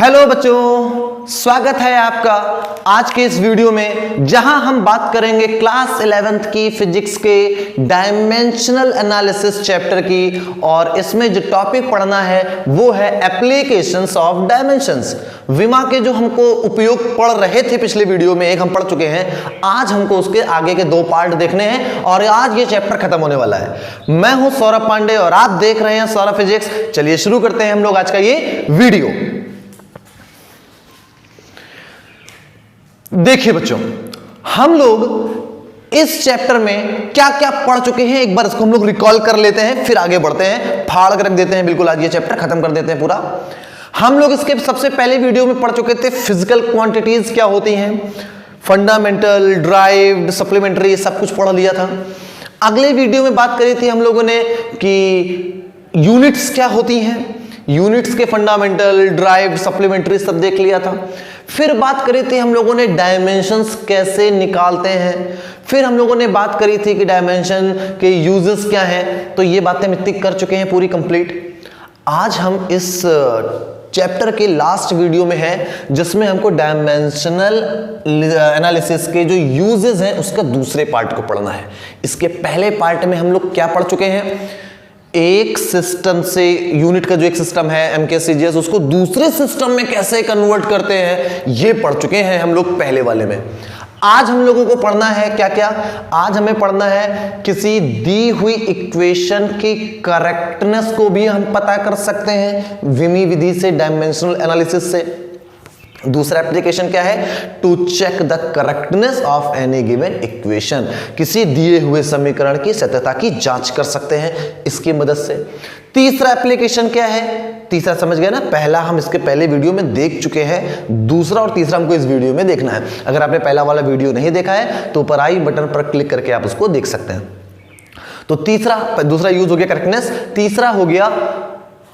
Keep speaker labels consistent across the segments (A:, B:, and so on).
A: Hello बच्चों, स्वागत है आपका आज के इस वीडियो में, जहां हम बात करेंगे क्लास 11th की फिजिक्स के डायमेंशनल एनालिसिस चैप्टर की। और इसमें जो टॉपिक पढ़ना है वो है एप्लीकेशंस ऑफ डायमेंशंस। विमा के जो हमको उपयोग पढ़ रहे थे पिछले वीडियो में, एक हम पढ़ चुके हैं, आज हमको उसके आगे के दो पार्ट देखने हैं और आज ये चैप्टर खत्म होने वाला है। मैं हूं सौरभ पांडे और आप देख रहे हैं सौरभ फिजिक्स। चलिए शुरू करते हैं हम लोग आज का ये वीडियो। देखिए बच्चों, हम लोग इस चैप्टर में क्या क्या पढ़ चुके हैं, एक बार इसको हम लोग रिकॉल कर लेते हैं, फिर आगे बढ़ते हैं, फाड़ कर रख देते हैं, बिल्कुल आज ये चैप्टर खत्म कर देते हैं पूरा। हम लोग इसके सबसे पहले वीडियो में पढ़ चुके थे फिजिकल क्वांटिटीज क्या होती हैं, फंडामेंटल, ड्राइव्ड, सप्लीमेंट्री, सब कुछ पढ़ लिया था। अगले वीडियो में बात करी थी हम लोगों ने कि यूनिट्स क्या होती हैं, यूनिट्स के फंडामेंटल, ड्राइव्ड, सप्लीमेंट्री सब देख लिया था। फिर बात करी थी हम लोगों ने डायमेंशंस कैसे निकालते हैं, फिर हम लोगों ने बात करी थी कि डायमेंशन के यूजेस क्या हैं। तो ये बातें हम इतनी कर चुके हैं पूरी कंप्लीट। आज हम इस चैप्टर के लास्ट वीडियो में है जिसमें हमको डायमेंशनल एनालिसिस के जो यूजेस हैं उसका दूसरे पार्ट को पढ़ना है। इसके पहले पार्ट में हम लोग क्या पढ़ चुके हैं, एक सिस्टम से, यूनिट का जो एक सिस्टम है MKCGS, उसको दूसरे सिस्टम में कैसे कन्वर्ट करते हैं ये पढ़ चुके हैं हम लोग पहले वाले में। आज हम लोगों को पढ़ना है क्या क्या, आज हमें पढ़ना है किसी दी हुई इक्वेशन की करेक्टनेस को भी हम पता कर सकते हैं विमी विधि से, डायमेंशनल एनालिसिस से। दूसरा एप्लीकेशन क्या है, to check the correctness of any given equation, किसी दिए हुए समीकरण की सत्यता की जांच कर सकते हैं इसकी मदद से। तीसरा एप्लीकेशन क्या है, तीसरा समझ गए ना, पहला हम इसके पहले वीडियो में देख चुके हैं, दूसरा और तीसरा हमको इस वीडियो में देखना है। अगर आपने पहला वाला वीडियो नहीं देखा है तो ऊपर आई बटन पर क्लिक करके आप उसको देख सकते हैं। तो दूसरा यूज हो गया करेक्टनेस। तीसरा हो गया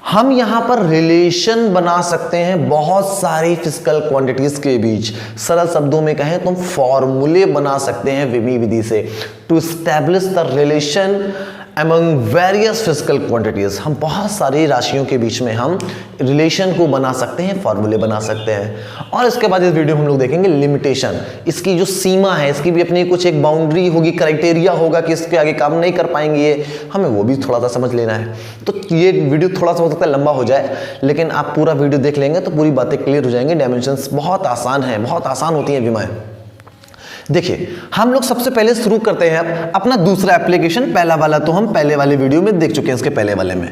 A: हम यहां पर रिलेशन बना सकते हैं बहुत सारी फिजिकल क्वांटिटीज के बीच। सरल शब्दों में कहें तो हम फॉर्मूले बना सकते हैं विमी विधि से, to establish the relation among various physical quantities. हम बहुत सारी राशियों के बीच में हम रिलेशन को बना सकते हैं, फॉर्मूले बना सकते हैं। और इसके बाद इस वीडियो में हम लोग देखेंगे लिमिटेशन, इसकी जो सीमा है, इसकी भी अपनी कुछ एक बाउंड्री होगी, क्राइटेरिया होगा कि इसके आगे काम नहीं कर पाएंगे ये, हमें वो भी थोड़ा सा समझ लेना है। तो ये वीडियो थोड़ा सा हो सकता है लंबा हो जाए, लेकिन आप पूरा वीडियो देख लेंगे तो पूरी बातें क्लियर हो जाएंगी। डायमेंशंस बहुत आसान है, बहुत आसान होती हैं विमाएं। देखिए हम लोग सबसे पहले शुरू करते हैं अपना दूसरा एप्लीकेशन। पहला वाला तो हम पहले वाले वीडियो में देख चुके हैं, इसके पहले वाले में।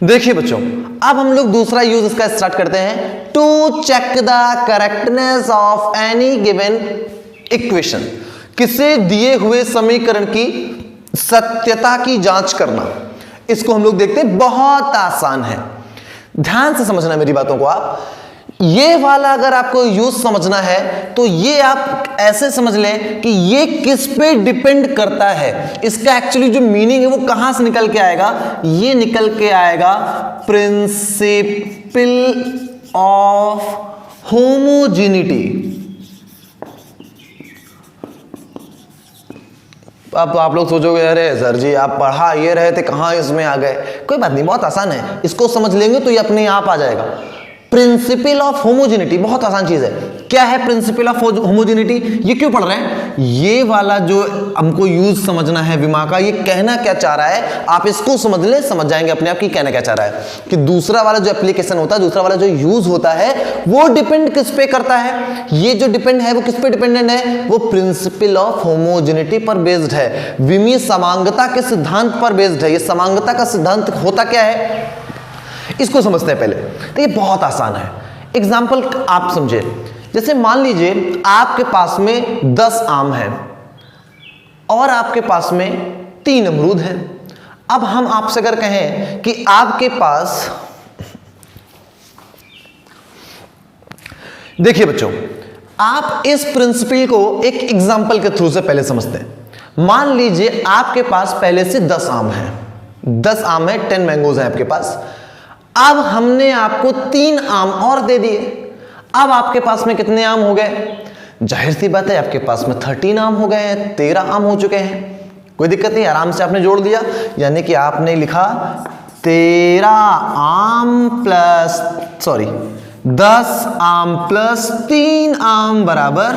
A: देखिए बच्चों, अब हम लोग दूसरा यूज इसका स्टार्ट करते हैं, to check the correctness of any given equation, किसी दिए हुए समीकरण की सत्यता की जांच करना। इसको हम लोग देखते हैं, बहुत आसान है, ध्यान से समझना मेरी बातों को आप। ये वाला अगर आपको यूज समझना है तो ये आप ऐसे समझ लें कि ये किस पे डिपेंड करता है, इसका एक्चुअली जो मीनिंग है वो कहां से निकल के आएगा, ये निकल के आएगा प्रिंसिपल ऑफ होमोजेनिटी। अब तो आप लोग सोचोगे अरे सर जी आप पढ़ा ये रहे थे, कहां इसमें आ गए। कोई बात नहीं, बहुत आसान है, इसको समझ लेंगे तो ये अपने आप आ जाएगा। प्रिंसिपल ऑफ होमोजेनिटी बहुत आसान चीज है। क्या है प्रिंसिपल ऑफ होमोजेनिटी, ये क्यों पढ़ रहे हैं, ये वाला जो हमको यूज समझना है विमा का, ये कहना क्या चाह रहा है, आप इसको समझ ले, समझ जाएंगे अपने आप कि कहना क्या चाह रहा है। कि दूसरा वाला जो एप्लीकेशन होता है, दूसरा वाला जो यूज होता है वो डिपेंड किस पे करता है, ये जो डिपेंड है वो किस पे डिपेंडेंट है, वो प्रिंसिपल ऑफ होमोजेनिटी पर बेस्ड है, विमी समांगता के सिद्धांत पर बेस्ड है। ये समांगता का सिद्धांत होता क्या है इसको समझते हैं पहले। तो ये बहुत आसान है, एग्जाम्पल आप समझे। जैसे मान लीजिए आपके पास में 10 आम हैं और आपके पास में 3 अमरूद हैं। अब हम आपसे अगर कहें कि आपके पास, देखिए बच्चों, आप इस प्रिंसिपल को एक एग्जाम्पल के थ्रू से पहले समझते हैं। मान लीजिए आपके पास पहले से 10 आम हैं, 10 आम है, 10 मैंगोज हैं आपके पास। अब हमने आपको 3 आम और दे दिए, अब आपके पास में कितने आम हो गए, जाहिर सी बात है आपके पास में 13 आम हो गए हैं, 13 आम हो चुके हैं। कोई दिक्कत नहीं, आराम से आपने जोड़ दिया, यानी कि आपने लिखा 13 आम प्लस 10 आम प्लस 3 आम बराबर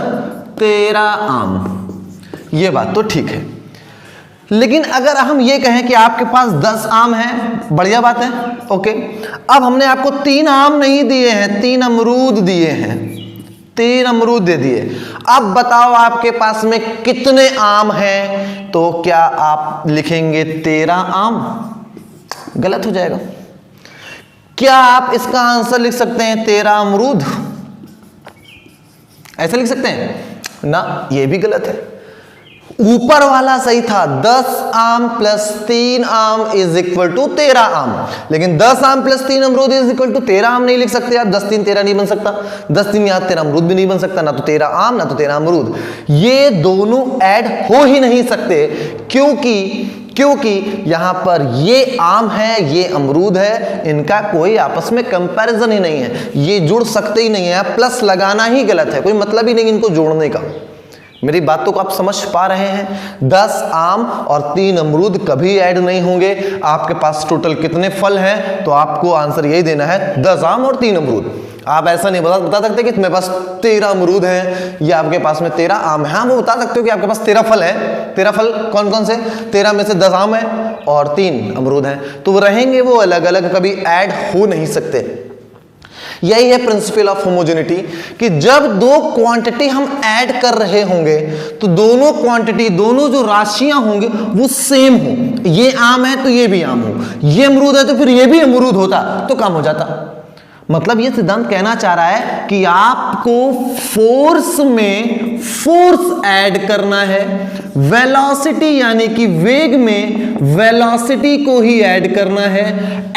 A: 13 आम। ये बात तो ठीक है, लेकिन अगर हम ये कहें कि आपके पास 10 आम है, बढ़िया बात है, ओके। अब हमने आपको 3 आम नहीं दिए हैं, 3 अमरूद दिए हैं, 3 अमरूद दे दिए। अब बताओ आपके पास में कितने आम हैं? तो क्या आप लिखेंगे 13 आम? गलत हो जाएगा। क्या आप इसका आंसर लिख सकते हैं 13 अमरूद? ऐसे लिख सकते हैं ना, ये भी गलत है। ऊपर वाला सही था, 10 आम प्लस 3 आम इज इक्वल टू 13 आम, लेकिन 10 आम प्लस 3 अमरूद इज इक्वल टू 13 आम नहीं लिख सकते आप। 10 3 13 नहीं बन सकता, 10 3 या 13 अमरूद भी नहीं बन सकता, ना तो 13 आम ना तो 13 अमरूद, ये दोनों ऐड हो ही नहीं सकते, क्योंकि यहां पर ये आम है, ये अमरूद है, इनका कोई आपस में कंपैरिजन ही नहीं है, ये जुड़ सकते ही नहीं है। प्लस लगाना ही गलत है, कोई मतलब ही नहीं इनको जोड़ने का। मेरी बातों को आप समझ पा रहे हैं? 10 आम और 3 अमरूद कभी ऐड नहीं होंगे। आपके पास टोटल कितने फल हैं? तो आपको आंसर यही देना है, 10 आम और 3 अमरूद। आप ऐसा नहीं बता सकते कि मेरे पास 13 अमरूद हैं या आपके पास में 13 आम है। हाँ, वो बता सकते हो कि आपके पास 13 फल है। 13 फल कौन कौन से? 13 में से 10 आम है और 3 अमरूद हैं, तो वो रहेंगे, वो अलग अलग कभी ऐड हो नहीं सकते। यही है प्रिंसिपल ऑफ होमोजेनिटी, कि जब दो क्वांटिटी हम ऐड कर रहे होंगे तो दोनों क्वांटिटी, दोनों जो राशियां होंगी वो सेम हो। ये आम है तो ये भी आम हो, ये अमरूद है तो फिर ये भी अमरूद होता तो काम हो जाता। मतलब ये सिद्धांत कहना चाह रहा है कि आपको फोर्स में फोर्स ऐड करना है, वेलोसिटी यानी कि वेग में वेलोसिटी को ही ऐड करना है,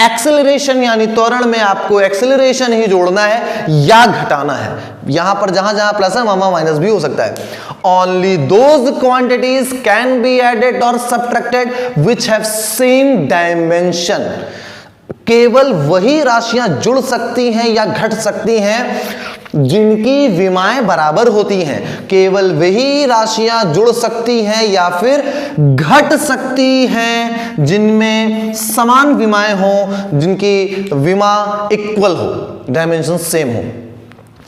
A: एक्सेलरेशन यानी त्वरण में आपको एक्सेलरेशन ही जोड़ना है या घटाना है। यहां पर जहां जहां प्लस है वहां माइनस भी हो सकता है। Only those quantities can be added और subtracted which have same dimension. केवल वही राशियां जुड़ सकती हैं या घट सकती हैं जिनकी विमाएं बराबर होती हैं। केवल वही राशियां जुड़ सकती हैं या फिर घट सकती हैं जिनमें समान विमाएं हो, जिनकी विमा इक्वल हो, डायमेंशन सेम हो।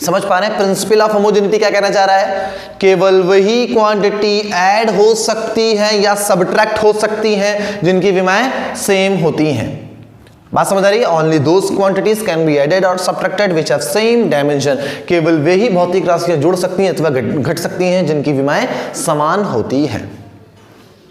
A: समझ पा रहे हैं प्रिंसिपल ऑफ होमोजेनिटी क्या कहना चाह रहा है? केवल वही क्वांटिटी ऐड हो सकती है या सब्ट्रैक्ट हो सकती हैं जिनकी विमाएं सेम होती हैं। बात समझ आ रही है? Only those quantities can be added और subtracted which have same dimension. केवल वे ही भौतिक राशियां जुड़ सकती हैं अथवा घट सकती हैं जिनकी विमाएं समान होती हैं।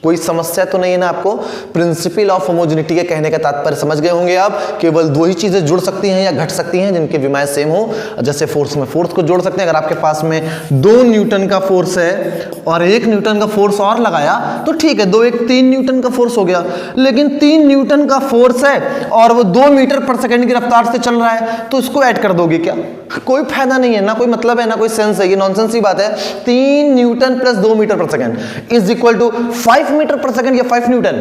A: कोई समस्या तो नहीं है ना आपको? प्रिंसिपल ऑफ होमोजेनिटी के कहने का तात्पर्य समझ गए होंगे आप। केवल दो ही चीजें जुड़ सकती हैं या घट सकती हैं जिनकी विमाएं सेम हो। जैसे फोर्स में फोर्स को जोड़ सकते हैं। अगर आपके पास में 2 न्यूटन का फोर्स है और 1 न्यूटन का फोर्स और लगाया तो ठीक है, 2 1 3 न्यूटन का फोर्स हो गया। लेकिन 3 न्यूटन का फोर्स है और वो 2 मीटर पर सेकंड की रफ्तार से चल रहा है, तो इसको ऐड कर दोगे क्या? कोई फायदा नहीं है, ना कोई मतलब है ना कोई सेंस है, ये नॉनसेंस ही बात है। 3 newton plus 2 metre per second is equal to 5 metre per second या 5 न्यूटन।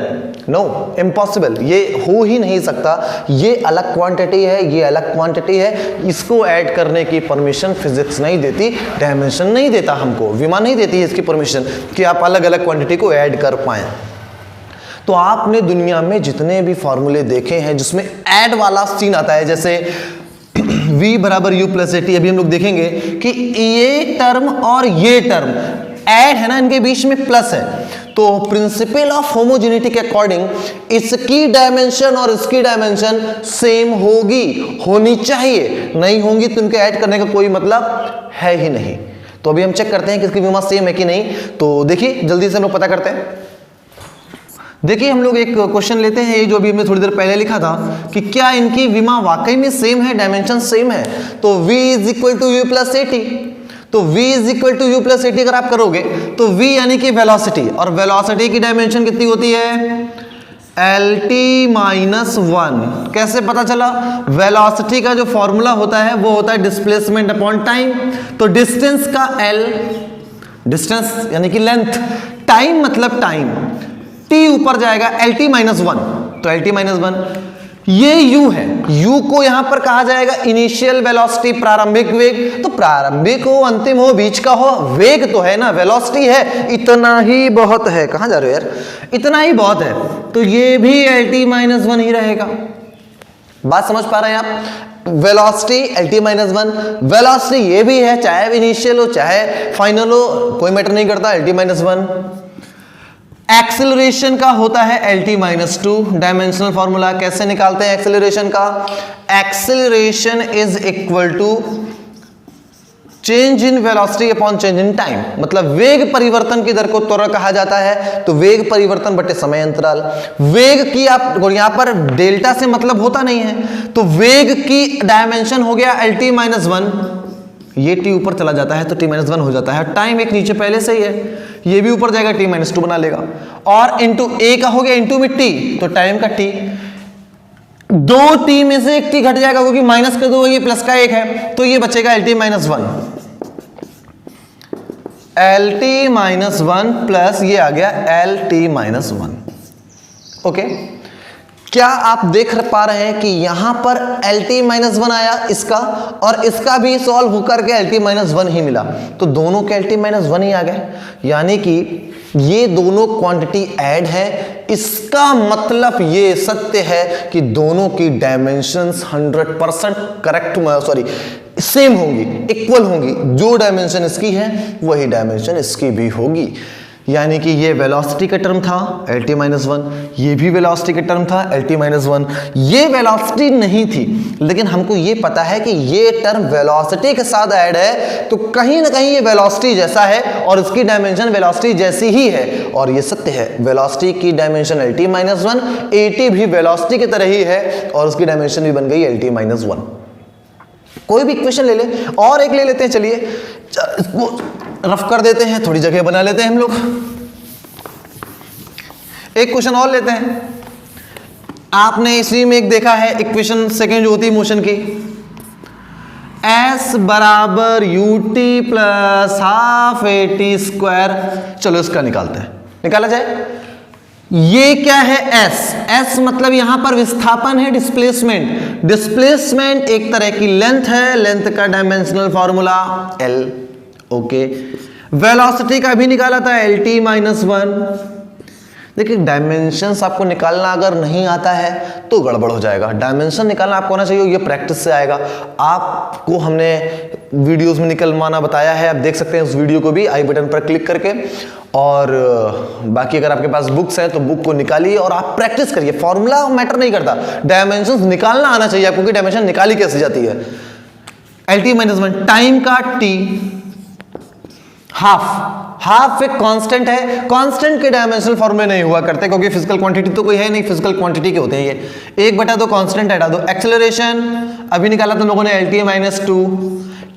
A: नो, इम्पॉसिबल, ये हो ही नहीं सकता। ये अलग क्वांटिटी है, ये अलग क्वांटिटी है, इसको ऐड करने की परमिशन फिजिक्स नहीं देती, डायमेंशन नहीं देता हमको, विमा नहीं देती है इसकी परमिशन कि आप अलग अलग क्वांटिटी को ऐड कर पाएं। तो आपने दुनिया में जितने भी फॉर्मूले देखे हैं जिसमें ऐड वाला सीन आता है, जैसे v बराबर u प्लस ए टी, अभी हम लोग देखेंगे कि ये टर्म और ये टर्म ऐड है ना, इनके बीच में प्लस है, तो प्रिंसिपल ऑफ होमोजेनिटी के अकॉर्डिंग इसकी डायमेंशन और इसकी डायमेंशन सेम होगी, होनी चाहिए। नहीं होंगी तो इनके ऐड करने का कोई मतलब है ही नहीं। तो अभी हम चेक करते हैं कि इसकी विमा सेम है कि नहीं। तो देखिए जल्दी से हम लोग पता करते हैं। देखिए हम लोग एक क्वेश्चन लेते हैं, ये जो अभी हमने थोड़ी देर पहले लिखा था कि क्या इनकी विमा वाकई में सेम है, डायमेंशन सेम है। तो v is equal to u plus a t, तो v is equal to u plus a t अगर आप करोगे तो v यानी कि वेलोसिटी, और वेलोसिटी की डायमेंशन कितनी होती है? lt minus 1। कैसे पता चला? वेलोसिटी का जो फॉर्मूला होता है वो होता है डिस्प्लेसमेंट अपॉन टाइम। तो डिस्टेंस का l, डिस्टेंस यानी कि लेंथ, टाइम मतलब टाइम, t ऊपर जाएगा lt माइनस 1, तो lt माइनस 1 ये u है। u को यहां पर कहा जाएगा इनिशियल वेलोसिटी, प्रारंभिक वेग। तो प्रारंभिक हो, अंतिम हो, बीच का हो, वेग तो है ना, वेलोसिटी है, इतना ही बहुत है। कहां जा रहे हो यार? इतना ही बहुत है, तो ये भी lt माइनस 1 ही रहेगा। बात समझ पा रहे हैं आप? वेलोसिटी LT माइनस 1, वेलोसिटी ये भी है, चाहे इनिशियल हो चाहे फाइनल हो, कोई मैटर नहीं करता, LT माइनस 1। एक्सेलरेशन का होता है LT माइनस 2। डायमेंशनल फॉर्मूला कैसे निकालते हैं एक्सेलरेशन का? Acceleration is equal to change in velocity upon change in time, मतलब वेग परिवर्तन की दर को त्वरण कहा जाता है, तो वेग परिवर्तन बटे समय अंतराल। वेग की आप यहां पर डेल्टा से मतलब होता नहीं है, तो वेग की डायमेंशन हो गया LT माइनस 1, ये T ऊपर चला जाता है तो T माइनस 1 हो जाता है। टाइम एक नीचे पहले से ही है, ये भी ऊपर जाएगा T माइनस 2 बना लेगा, और इंटू ए का हो गया इंटू में T, तो टाइम का T, 2T में से एक T घट जाएगा क्योंकि माइनस का 2 ये प्लस का 1 है, तो ये बचेगा LT minus 1, LT minus 1 plus ये आ गया LT माइनस 1। ओके, क्या आप देख पा रहे हैं कि यहां पर LT माइनस 1 आया इसका, और इसका भी सॉल्व होकर के LT माइनस 1 ही मिला, तो दोनों के LT माइनस 1 ही आ गए, यानी कि ये दोनों क्वांटिटी ऐड है। इसका मतलब ये सत्य है कि दोनों की डायमेंशंस 100% करेक्ट, सॉरी सेम होंगी, इक्वल होंगी। जो डायमेंशन इसकी है वही डायमेंशन इसकी भी होगी, यानी कि ये वेलोसिटी का टर्म था LT माइनस 1, ये भी वेलोसिटी का टर्म था LT माइनस 1। ये वेलोसिटी नहीं थी, लेकिन हमको ये पता है कि ये टर्म वेलोसिटी के साथ ऐड है, तो कहीं ना कहीं ये वेलोसिटी जैसा है और इसकी डायमेंशन वेलोसिटी जैसी ही है, और ये सत्य है। वेलोसिटी की डायमेंशन LT माइनस 1, AT भी वेलोसिटी की तरह ही है और उसकी डायमेंशन भी बन गई LT माइनस 1। कोई भी इक्वेशन ले ले, और एक ले लेते हैं, चलिए इसको रफ कर देते हैं, थोड़ी जगह बना लेते हैं हम लोग। एक क्वेश्चन और लेते हैं। आपने इसी में एक देखा है इक्वेशन सेकेंड जो होती है मोशन की, S बराबर UT plus half AT square. चलो इसका निकालते हैं, निकाला जाए। ये क्या है S मतलब यहां पर विस्थापन है, डिस्प्लेसमेंट। डिस्प्लेसमेंट एक तरह की लेंथ है, लेंथ का dimensional formula L। Okay, velocity का भी निकाला था LT माइनस 1। देखिए डायमेंशंस आपको निकालना अगर नहीं आता है तो गड़बड़ हो जाएगा। डायमेंशन निकालना आपको आना चाहिए, ये प्रैक्टिस से आएगा। आपको हमने वीडियोस में निकलवाना बताया है, आप देख सकते हैं उस वीडियो को भी आई बटन पर क्लिक करके। और बाकी अगर आपके पास बुक्स हैं तो बुक को निकालिए और आप प्रैक्टिस करिए। फॉर्मूला मैटर नहीं करता, डायमेंशंस निकालना आना चाहिए आपको कि डायमेंशन निकाली कैसे जाती है। LT माइनस 1, टाइम का T, हाफ एक कांस्टेंट है। कांस्टेंट के डायमेंशनल फॉर्मूले नहीं हुआ करते क्योंकि फिजिकल क्वांटिटी तो कोई है नहीं, फिजिकल क्वांटिटी के होते हैं ये। 1/2 कांस्टेंट हटा दो। एक्सेलरेशन अभी निकाला था लोगों ने LT माइनस 2,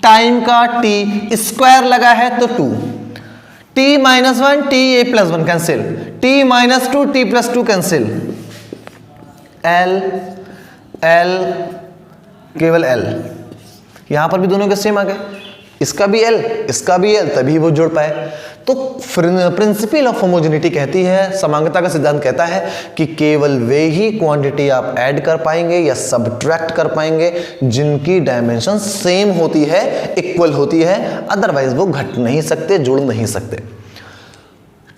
A: टाइम का T स्क्वायर लगा है तो 2, T minus 1 T A plus 1 cancel, T minus 2 T plus 2 cancel, L केवल L। यहां पर भी दोनों के सेम आ गए, इसका भी L इसका भी L, तभी वो जुड़ पाए। तो प्रिंसिपल ऑफ होमोजेनिटी कहती है, समांगता का सिद्धांत कहता है कि केवल वे ही क्वांटिटी आप ऐड कर पाएंगे या सबट्रैक्ट कर पाएंगे जिनकी डायमेंशन सेम होती है, इक्वल होती है, अदरवाइज वो घट नहीं सकते, जुड़ नहीं सकते।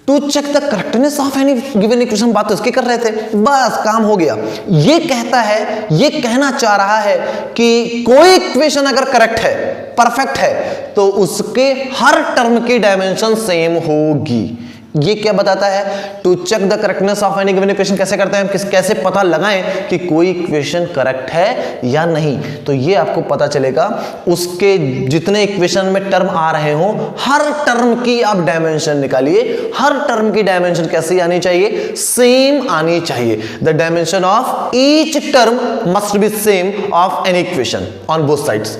A: To check the correctness of any given equation, बात तो इसकी कर रहे थे, बस काम हो गया। ये कहता है, ये कहना चाह रहा है कि कोई इक्वेशन अगर करेक्ट है, परफेक्ट है, तो उसके हर टर्म की डायमेंशन सेम होगी। ये क्या बताता है? To check the correctness of any given equation कैसे करते हैं, कैसे पता लगाएं कि कोई इक्वेशन करेक्ट है या नहीं। तो ये आपको पता चलेगा, उसके जितने इक्वेशन में टर्म आ रहे हो, हर टर्म की आप डायमेंशन निकालिए। हर टर्म की डायमेंशन कैसी आनी चाहिए? सेम आनी चाहिए। The dimension of each term must be same of any equation on both sides.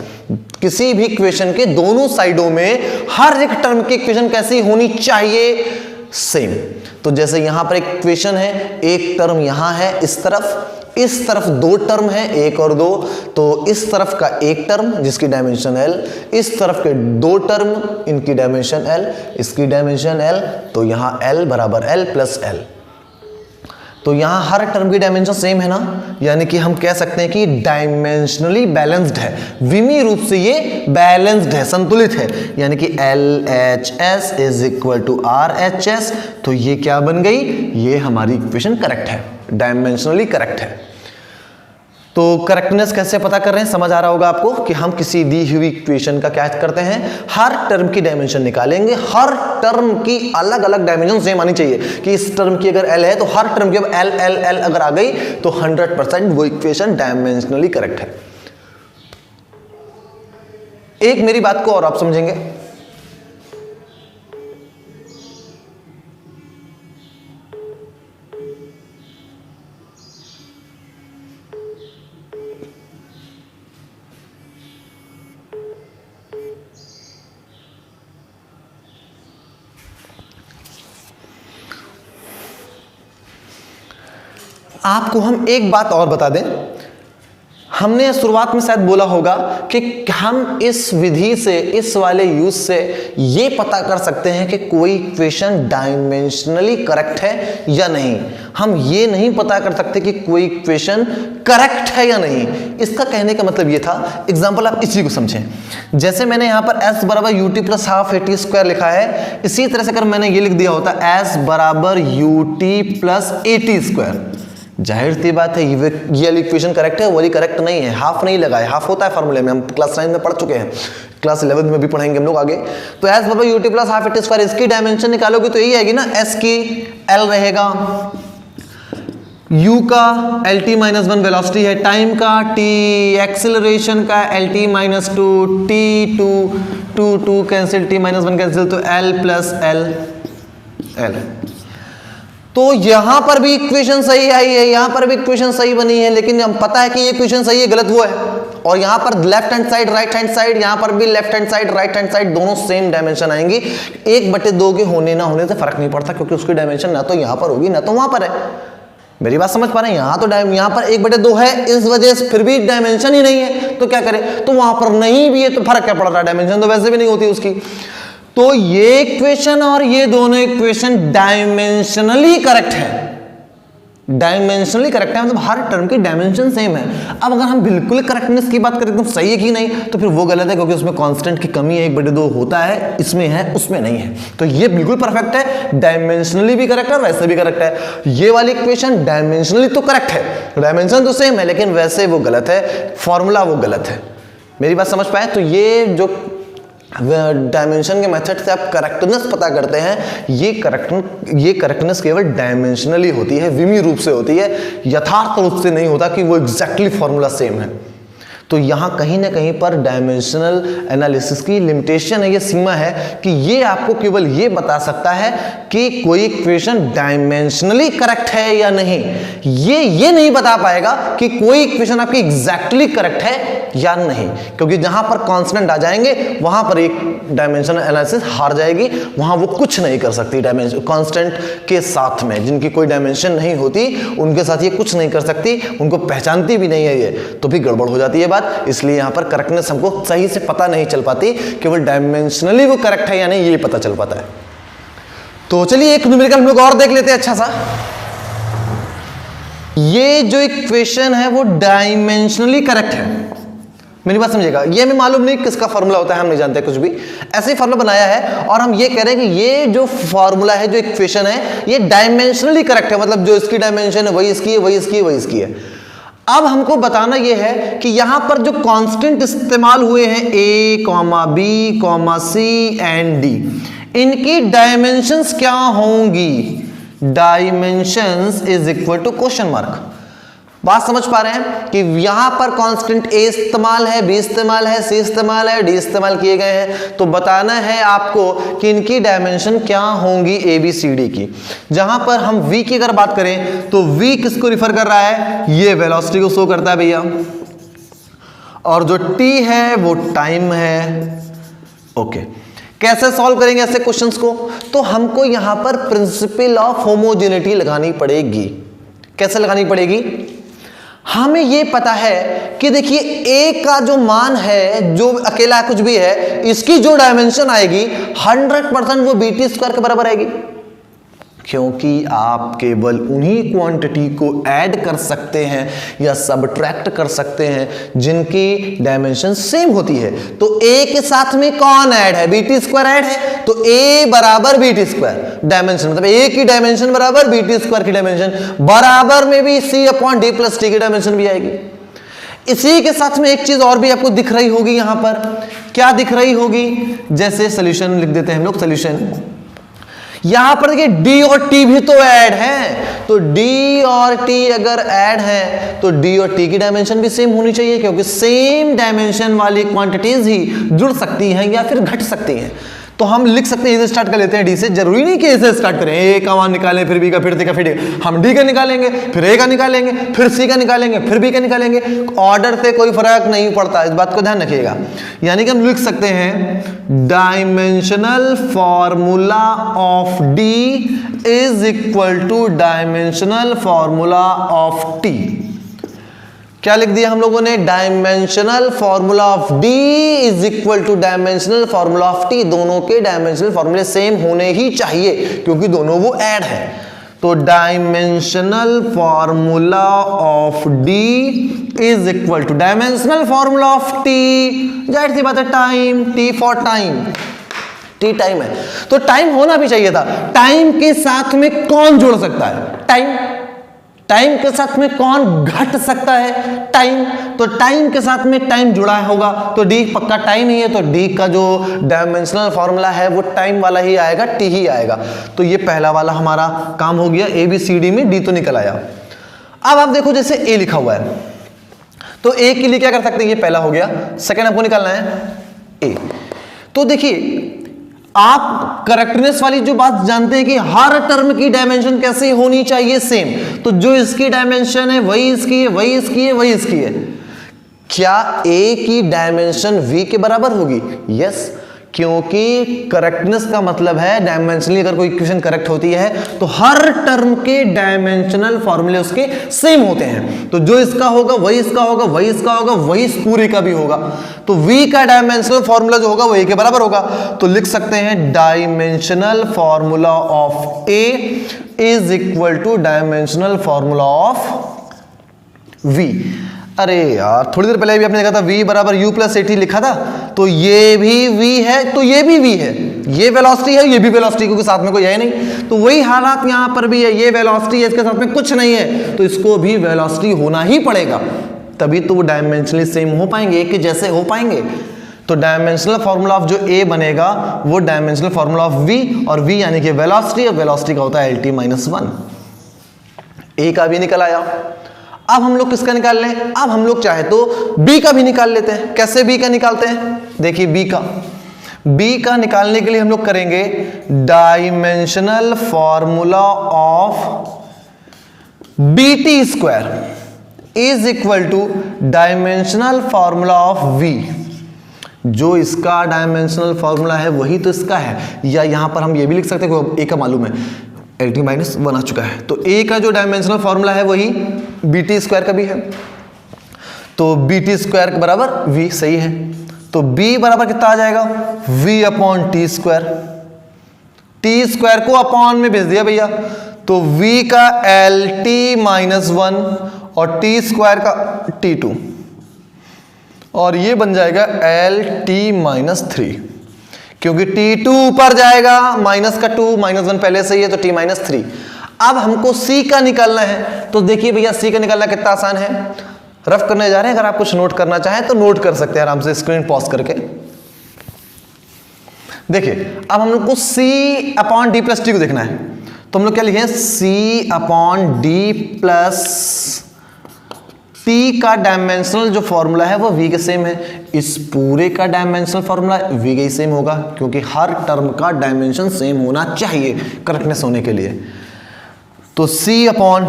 A: किसी भी इक्वेशन के दोनों साइडों में हर एक टर्म की इक्वेशन कैसी होनी चाहिए? सेम। तो जैसे यहां पर एक इक्वेशन है, एक टर्म यहां है इस तरफ 2 टर्म है, 1 और 2, तो इस तरफ का एक टर्म जिसकी डायमेंशन L, इस तरफ के 2 टर्म इनकी डायमेंशन L, इसकी डायमेंशन L, तो यहां L बराबर L प्लस L। तो यहां हर टर्म की डायमेंशन सेम है ना, यानी कि हम कह सकते हैं कि डायमेंशनली बैलेंस्ड है, विमीय रूप से ये बैलेंस्ड है, संतुलित है, यानी कि LHS is equal to RHS। तो ये क्या बन गई? ये हमारी इक्वेशन करेक्ट है, डायमेंशनली करेक्ट है। तो करेक्टनेस कैसे पता कर रहे हैं समझ आ रहा होगा आपको कि हम किसी दी हुई इक्वेशन का क्या करते हैं, हर टर्म की डायमेंशन निकालेंगे। हर टर्म की अलग अलग डायमेंशन सेम आनी चाहिए कि इस टर्म की अगर एल है तो हर टर्म की अब एल एल एल अगर आ गई तो 100% वो इक्वेशन डायमेंशनली करेक्ट है। एक मेरी बात को और आप समझेंगे, आपको हम एक बात और बता दें, हमने शुरुआत में शायद बोला होगा कि हम इस विधि से, इस वाले यूज से ये पता कर सकते हैं कि कोई इक्वेशन डायमेंशनली करेक्ट है या नहीं। हम ये नहीं पता कर सकते कि कोई इक्वेशन करेक्ट है या नहीं। इसका कहने का मतलब ये था, एग्जांपल आप इसी को समझें, जैसे मैंने यहां पर s बराबर UT plus half eighty square लिखा है, इसी तरह से अगर मैंने ये लिख दिया होता s बराबर यूटी प्लस एटी स्क्वायर, जाहिर सी बात है ये इक्वेशन करेक्ट है, वाली करेक्ट नहीं है। हाफ नहीं लगा है, हाफ होता है फॉर्मूले में, हम क्लास 9 में पढ़ चुके हैं, क्लास 11 में भी पढ़ेंगे हम लोग आगे। तो एस बराबर UT plus half eighty square, इसकी डायमेंशन निकालोगे तो यही आएगी ना, एस की एल रहेगा, u का lt माइनस 1 वेलोसिटी है, टाइम का t, एक्सेलरेशन का lt minus 2, t 2 cancel, t minus 1 cancel, तो l प्लस l। तो यहां पर भी इक्वेशन सही आई है, यहां पर भी इक्वेशन सही बनी है, लेकिन हम पता है कि ये इक्वेशन सही है, गलत वो है। और यहां पर left hand side right hand side, यहां पर भी left hand side right hand side दोनों सेम डायमेंशन आएंगी। 1/2 के होने ना होने से फर्क नहीं पड़ता, क्योंकि उसकी डायमेंशन ना तो यहां पर होगी ना तो वहां पर है। मेरी बात समझ पा रहे हैं? यहां पर 1/2 है, इस वजह से फिर भी डायमेंशन ही नहीं है, तो क्या करें, तो वहां पर नहीं भी है तो फर्क क्या पड़ रहा है, डायमेंशन तो वैसे भी नहीं होती उसकी। तो ये इक्वेशन और ये दोनों इक्वेशन डायमेंशनली करेक्ट है, डायमेंशनली करेक्ट है, मतलब हर टर्म की डायमेंशन सेम है। अब अगर हम बिल्कुल करेक्टनेस की बात करें एकदम सही है कि नहीं, तो फिर वो गलत है, क्योंकि उसमें कांस्टेंट की कमी है, 1/2 होता है, इसमें है उसमें नहीं है। तो ये बिल्कुल परफेक्ट है, डायमेंशनली भी करेक्ट है, वैसे भी करेक्ट है। ये वाली इक्वेशन डायमेंशनली तो करेक्ट है, डायमेंशन तो सेम है, लेकिन वैसे वो गलत है, फॉर्मूला वो गलत है। मेरी बात समझ पाए? तो ये जो डायमेंशन के मेथड से आप करेक्टनेस पता करते हैं, ये करेक्टनेस केवल डायमेंशनली होती है, विमी रूप से होती है, यथार्थ रूप से नहीं होता कि वो एग्जैक्टली फॉर्मूला सेम है। तो यहाँ कहीं ना कहीं पर डायमेंशनल एनालिसिस की लिमिटेशन है, ये सीमा है कि ये आपको केवल ये बता सकता है कि कोई इक्वेशन डायमेंशनली करेक्ट है या नहीं। ये नहीं बता पाएगा कि कोई इक्वेशन आपकी एग्जैक्टली करेक्ट है या नहीं, क्योंकि जहां पर कांस्टेंट आ जाएंगे वहां पर एक डायमेंशनल एनालिसिस हार जाएगी, वहां वो कुछ नहीं कर सकती। डायमेंशन कांस्टेंट के साथ में जिनकी कोई डायमेंशन नहीं होती उनके साथ ये कुछ नहीं कर सकती, उनको पहचानती भी नहीं है ये, तो भी गड़बड़ हो जाती है बात। इसलिए यहां पर करेक्टनेस हमको सही से पता नहीं चल पाती, केवल डायमेंशनली वो करेक्ट है या नहीं ये पता चल पाता है। तो चलिए एक न्यूमेरिकल हम लोग और देख लेते हैं अच्छा सा। ये जो इक्वेशन है वो डायमेंशनली करेक्ट है, मेरी बात समझिएगा। ये हमें मालूम नहीं किसका फॉर्मूला होता है, हम नहीं जानते कुछ भी, ऐसे ही फॉर्मूला बनाया है और हम ये कह रहे हैं कि ये जो फॉर्मूला है, जो इक्वेशन है, ये डायमेंशनली करेक्ट है, मतलब जो इसकी डायमेंशन है वही इसकी है, वही इसकी है, वही इसकी है। अब हमको बताना यह है कि यहां पर जो कांस्टेंट इस्तेमाल हुए हैं a, b, c and d, इनकी डायमेंशंस क्या होंगी? Dimensions is equal to question mark. बात समझ पा रहे हैं कि यहां पर कांस्टेंट a इस्तेमाल है, b इस्तेमाल है, c इस्तेमाल है, d इस्तेमाल किए गए हैं। तो बताना है आपको कि इनकी डायमेंशन क्या होंगी a b c d की। जहां पर हम v की अगर बात करें तो v किसको रिफर कर रहा है? ये वेलोसिटी को शो करता है भैया, और जो t है वो टाइम है। ओके, कैसे सॉल्व करेंगे ऐसे क्वेश्चंस को? तो हमको यहां पर प्रिंसिपल ऑफ होमोजेनिटी लगानी पड़ेगी। कैसे लगानी पड़ेगी? हमें यह पता है कि देखिए a का जो मान है, जो अकेला कुछ भी है, इसकी जो डायमेंशन आएगी 100% वो bt स्क्वायर के बराबर आएगी, क्योंकि आप केवल उन्हीं क्वांटिटी को ऐड कर सकते हैं या सबट्रैक्ट कर सकते हैं जिनकी डायमेंशन सेम होती है। तो a के साथ में कौन ऐड है? bt स्क्वायर ऐड है, तो a बराबर bt स्क्वायर डायमेंशन, मतलब a की डायमेंशन बराबर bt स्क्वायर की डायमेंशन, बराबर में भी c upon d plus t की डायमेंशन भी आएगी। इसी के साथ में एक चीज और भी आपको दिख रही होगी यहां पर, क्या दिख रही होगी, जैसे सोल्यूशन लिख देते हैं हम लोग, सोल्यूशन। यहां पर देखिए डी और टी भी तो ऐड है, तो डी और टी अगर ऐड है तो डी और टी की डायमेंशन भी सेम होनी चाहिए, क्योंकि सेम डायमेंशन वाली क्वांटिटीज ही जुड़ सकती हैं या फिर घट सकती हैं। तो हम लिख सकते हैं, इसे स्टार्ट कर लेते हैं डी से, जरूरी नहीं कि इसे स्टार्ट करें, ए का मान निकालें, फिर बी का, फिर सी का, फिर डी, हम डी का निकालेंगे, फिर ए का निकालेंगे, फिर सी का निकालेंगे, फिर बी का निकालेंगे, ऑर्डर से कोई फर्क नहीं पड़ता, इस बात को ध्यान रखिएगा। यानी कि हम लिख सकते हैं dimensional formula of D is equal two dimensional formula of T. क्या लिख दिया हम लोगों ने, dimensional formula of D is equal two dimensional formula of T. दोनों के डायमेंशनल फॉर्मूले सेम होने ही चाहिए, क्योंकि दोनों वो ऐड है। तो dimensional formula of D is equal two dimensional formula of T, जाहिर सी बात है time, T for time, T time है, तो टाइम होना भी चाहिए था। टाइम के साथ में कौन जुड़ सकता है, टाइम। टाइम के साथ में कौन घट सकता है, टाइम। तो टाइम के साथ में टाइम जुड़ा होगा, तो डी पक्का टाइम ही है, तो डी का जो डायमेंशनल फॉर्मूला है वो टाइम वाला ही आएगा, टी ही आएगा। तो ये पहला वाला हमारा काम हो गया, ए बी सी डी में डी तो निकल आया। अब आप देखो जैसे ए लिखा हुआ है, तो ए के लिए क्या कर सकते हैं, ये पहला हो गया, सेकेंड आपको निकालना है ए। तो देखिए आप करेक्टनेस वाली जो बात जानते हैं कि हर टर्म की डायमेंशन कैसे होनी चाहिए, सेम। तो जो इसकी डायमेंशन है वही इसकी है, वही इसकी है, वही इसकी है। क्या ए की डायमेंशन वी के बराबर होगी, यस, क्योंकि करेक्टनेस का मतलब है डायमेंशनली अगर कोई इक्वेशन करेक्ट होती है तो हर टर्म के डायमेंशनल फॉर्मूले उसके सेम होते हैं। तो जो इसका होगा वही इसका होगा, वही इसका होगा, वही इस पूरे का भी होगा। तो v का डायमेंशनल फॉर्मूला जो होगा वो a के बराबर होगा। तो लिख सकते हैं dimensional formula of a is equal two dimensional formula of v। अरे यार थोड़ी देर पहले भी आपने देखा था v बराबर u प्लस at लिखा था, तो ये भी v है, तो ये भी v है, ये वेलोसिटी है, ये भी वेलोसिटी, क्योंकि साथ में कोई है नहीं। तो वही हालात यहां पर भी है, ये वेलोसिटी है, इसके साथ में कुछ नहीं है, तो इसको भी वेलोसिटी होना ही पड़ेगा, तभी तो वो डायमेंशनली सेम हो पाएंगे, एक के जैसे हो पाएंगे। तो डायमेंशनल फॉर्मूला ऑफ जो a बनेगा वो डायमेंशनल फॉर्मूला ऑफ v, और v यानी कि वेलोसिटी, और वेलोसिटी का होता है lt-1। a का भी निकल आया। अब हम लोग किसका निकाल लें, अब हम लोग चाहे तो b का भी निकाल लेते हैं। कैसे b का निकालते हैं, देखिए b का निकालने के लिए हम लोग करेंगे dimensional formula of bt square is equal two dimensional formula of v। जो इसका डायमेंशनल फॉर्मूला है वही तो इसका है, या यहां पर हम ये भी लिख सकते हैं कि a का मालूम है, lt-1 आ चुका है, तो a का जो डायमेंशनल फॉर्मूला है वही bt स्क्वायर का भी है। तो bt स्क्वायर के बराबर v, सही है। तो b बराबर कितना आ जाएगा, v upon T square. T square को अपॉन में भेज दिया भैया, तो v का lt-1 और टी स्क्वायर का t2, और ये बन जाएगा lt-3, क्योंकि t2 ऊपर जाएगा, माइनस का 2, -1 पहले से ही है, तो t-3। अब हमको c का निकालना है, तो देखिए भैया c का निकालना कितना आसान है, रफ करने जा रहे हैं, अगर आप कुछ नोट करना चाहें तो नोट कर सकते हैं आराम से, स्क्रीन पॉज करके। देखिए अब हम लोग को c upon D plus T को देखना है, तो हम लोग क्या लिखें, c upon D plus T का डायमेंशनल जो फॉर्मूला है वो v के सेम है, इस पूरे का डायमेंशनल फॉर्मूला v के ही सेम होगा, क्योंकि हर टर्म का डायमेंशन सेम होना चाहिए करेक्टनेस होने के लिए। तो c अपॉन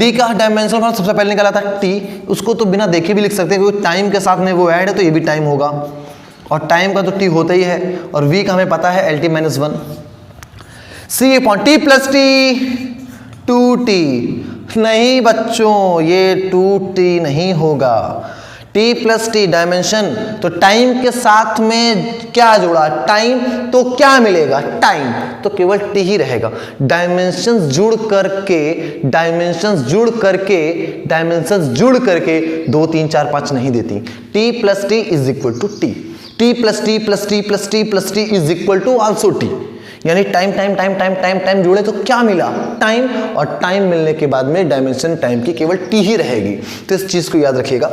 A: d का डायमेंशनल फॉर्मूला सबसे पहले निकाला था t, उसको तो बिना देखे भी लिख सकते हैं, क्योंकि टाइम के साथ में वो ऐड है तो ये भी टाइम होगा, और टाइम का तो t होता ही है, और v का हमें पता है lt-1। c upon t plus T 2t, नहीं बच्चों ये 2t नहीं होगा, t प्लस टी डायमेंशन, तो टाइम के साथ में क्या जुड़ा, टाइम, तो क्या मिलेगा, टाइम, तो केवल t ही रहेगा। डायमेंशंस जुड़ करके 2 3 4 5 नहीं देती। t plus t is equal to t, t plus t plus t plus t plus t is equal to also t. यानी time time time time time time जोड़े तो क्या मिला, टाइम, और टाइम मिलने के बाद में डायमेंशन टाइम की केवल टी ही रहेगी। तो इस चीज को याद रखिएगा।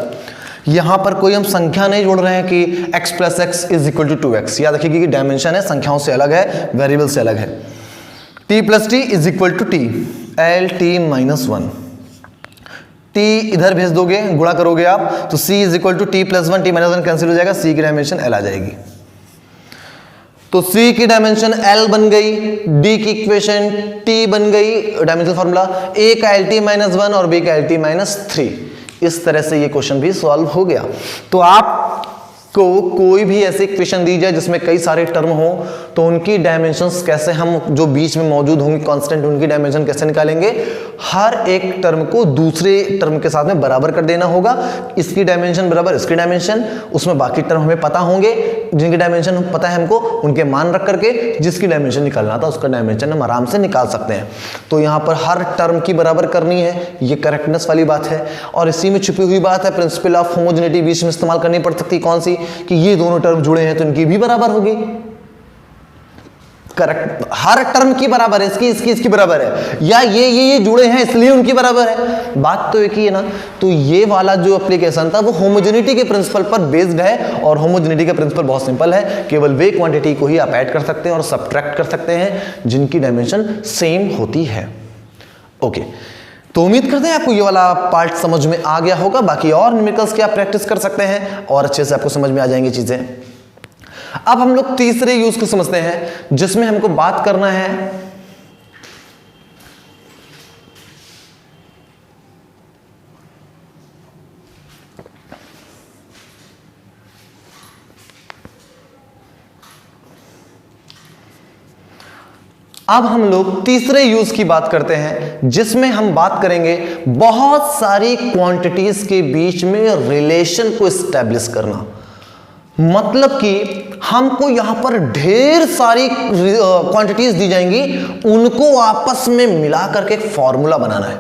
A: यहां पर कोई हम संख्या नहीं जोड़ रहे हैं कि x plus x is equal to 2x। याद रखिए कि डायमेंशन है, संख्याओं से अलग है, वेरिएबल से अलग है। t plus t is equal to t, l t minus 1। t इधर भेज दोगे, गुणा करोगे आप, तो c is equal to t plus 1, t minus 1 cancel हो जाएगा, c की डायमेंशन l आ जाएगी। तो c की डायमेंशन l बन गई, d की इक्वेशन t बन गई, डायमेंशन फॉर्मूला, a का lt माइनस 1 और b का lt माइनस 3। इस तरह से ये क्वेश्चन भी सॉल्व हो गया। तो आपको कोई भी ऐसी इक्वेशन दी जाए जिसमें कई सारे टर्म हो, तो उनकी डायमेंशंस कैसे, हम जो बीच में मौजूद होंगे कांस्टेंट, उनकी डायमेंशन कैसे निकालेंगे, हर एक टर्म को दूसरे टर्म के साथ में बराबर कर देना होगा। इसकी डायमेंशन बराबर इसकी डायमेंशन, उसमें बाकी टर्म हमें पता होंगे, जिनकी डायमेंशन पता है हमको, उनके मान रख करके जिसकी डायमेंशन निकालना था उसका डायमेंशन हम आराम से निकाल सकते हैं। तो यहाँ पर हर टर्म की बराबर करनी है, ये करेक्टनेस वाली बात है। और इसी में छुपी हुई बात है, प्रिंसिपल ऑफ होमोजेनिटी बीच में इस्तेमाल करनी पड़ सकती है। कौन सी, कि ये दोनों टर्म जुड़े हैं तो इनकी भी बराबर होगी। करेक्ट, हर टर्म की बराबर है, इसकी बराबर है, या ये जुड़े हैं इसलिए उनकी बराबर है। बात तो एक ही है ना। तो ये वाला जो एप्लीकेशन था वो होमोजेनिटी के प्रिंसिपल पर बेस्ड है, और होमोजेनिटी का प्रिंसिपल बहुत सिंपल है, केवल वे क्वांटिटी को ही आप ऐड कर सकते हैं और सब्ट्रैक्ट कर सकते हैं जिनकी डायमेंशन सेम होती है। ओके, तो उम्मीद करते हैं आपको ये वाला पार्ट समझ में आ गया होगा। बाकी और न्यूमेरिकल्स की आप प्रैक्टिस कर सकते हैं और अच्छे से आपको समझ में आ जाएंगी चीजें। अब हम लोग तीसरे यूज को समझते हैं, जिसमें हमको बात करना है अब हम लोग तीसरे यूज की बात करते हैं, जिसमें हम बात करेंगे बहुत सारी क्वांटिटीज के बीच में रिलेशन को एस्टेब्लिश करना। मतलब कि हमको यहां पर ढेर सारी क्वांटिटीज दी जाएंगी, उनको आपस में मिला करके एक फॉर्मूला बनाना है।